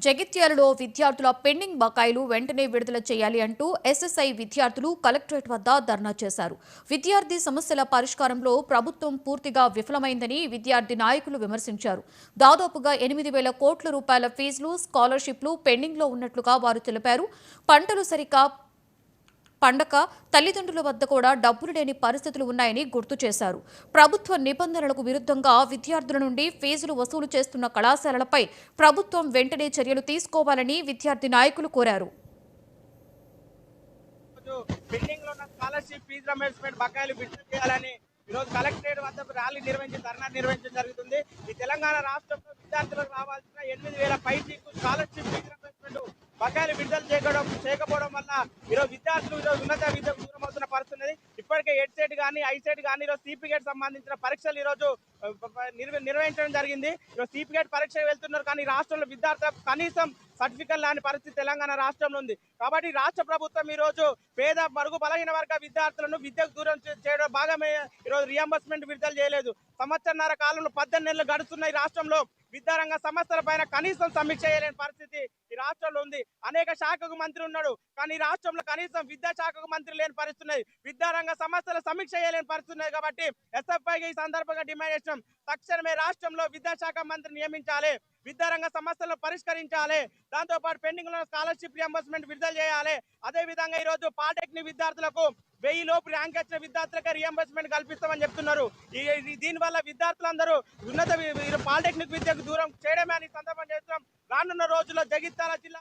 జగిత్యాలలో విద్యార్థుల పెండింగ్ బకాయిలు వెంటనే విడుదల చేయాలి అంటూ ఎస్ఎస్ఐ విద్యార్థులు కలెక్టరేట్ వద్ద ధర్నా చేశారు. విద్యార్థి సమస్యల పరిష్కారంలో ప్రభుత్వం పూర్తిగా విఫలమైందని విద్యార్థి నాయకులు విమర్శించారు. దాదాపుగా 8,000 కోట్ల రూపాయల ఫీజులు, స్కాలర్షిప్లు పెండింగ్లో ఉన్నట్లుగా వారు తెలిపారు. పంటలు సరిగ్గా పండక తల్లిదండ్రుల వద్ద కూడా డబ్బులు లేని పరిస్థితులు ఉన్నాయని గుర్తు చేశారు. ప్రభుత్వ నిబంధనలకు విరుద్ధంగా విద్యార్థుల నుండి ఫీజులు వసూలు చేస్తున్న కళాశాలలపై ప్రభుత్వం వెంటనే చర్యలు తీసుకోవాలని విద్యార్థి నాయకులు కోరారు. ఈరోజు కలెక్టరేట్ వద్ద ర్యాలీ ధర్నా నిర్వహించడం జరుగుతుంది. ఈ తెలంగాణ రాష్ట్రంలో విద్యార్థులకు రావాల్సిన 8,000 పైచీకు స్కాలర్షిప్ బకాయిలు విడుదల చేయకపోవడం వల్ల ఈరోజు విద్యార్థులు ఉన్నత విద్యకు దూరం అవుతున్న పరిస్థితి. ఇప్పటికే ఎడ్సెట్ కానీ ఐసెట్ కానీ ఈరోజు సిపిగేట్ సంబంధించిన పరీక్షలు ఈరోజు నిర్వహించడం జరిగింది. ఈరోజు సిపిగేట్ పరీక్ష వెళ్తున్నారు, కానీ రాష్ట్రంలో విద్యార్థులకు కనీసం సర్టిఫికెట్ లాంటి పరిస్థితి తెలంగాణ రాష్ట్రంలో ఉంది. కాబట్టి రాష్ట్ర ప్రభుత్వం ఈరోజు పేద బడుగు బలహీన వర్గ విద్యార్థులను విద్యకు దూరం చేయడం భాగమే ఈరోజు రియంబర్స్మెంట్ విడుదల చేయలేదు. సంవత్సరన్నర కాలంలో 18 నెలలు గడుస్తున్నాయి. రాష్ట్రంలో విద్యారంగ సమస్యల పైన కనీసం సమీక్ష చేయలేని పరిస్థితి ఈ రాష్ట్రంలో ఉంది. అనేక శాఖకు మంత్రి ఉన్నాడు, కానీ రాష్ట్రంలో కనీసం విద్యాశాఖకు మంత్రి లేని పరిస్థితి. విద్యారంగ సమస్యల సమీక్ష చేయలేని పరిస్థితి. కాబట్టి ఎస్ఎఫ్ఐగా ఈ సందర్భంగా డిమాండ్ చేసినాం, తక్షణమే రాష్ట్రంలో విద్యాశాఖ మంత్రి నియమించాలి, విద్యారంగ సమస్యలను పరిష్కరించాలి, దాంతో పాటు పెండింగ్ లో స్కాలర్షిప్ రియంబర్స్మెంట్ విడుదల చేయాలి. అదే విధంగా ఈ రోజు పాలిటెక్నిక్ విద్యార్థులకు 1000 లోపు ర్యాంక్ వచ్చిన విద్యార్థులకు రియంబర్స్మెంట్ కల్పిస్తామని చెప్తున్నారు. దీనివల్ల విద్యార్థులందరూ ఉన్నత పాలిటెక్నిక్ విద్యకు దూరం చేయడమే అని సందర్భం చేస్తున్నాం. రానున్న రోజుల్లో జగిత్యాల జిల్లా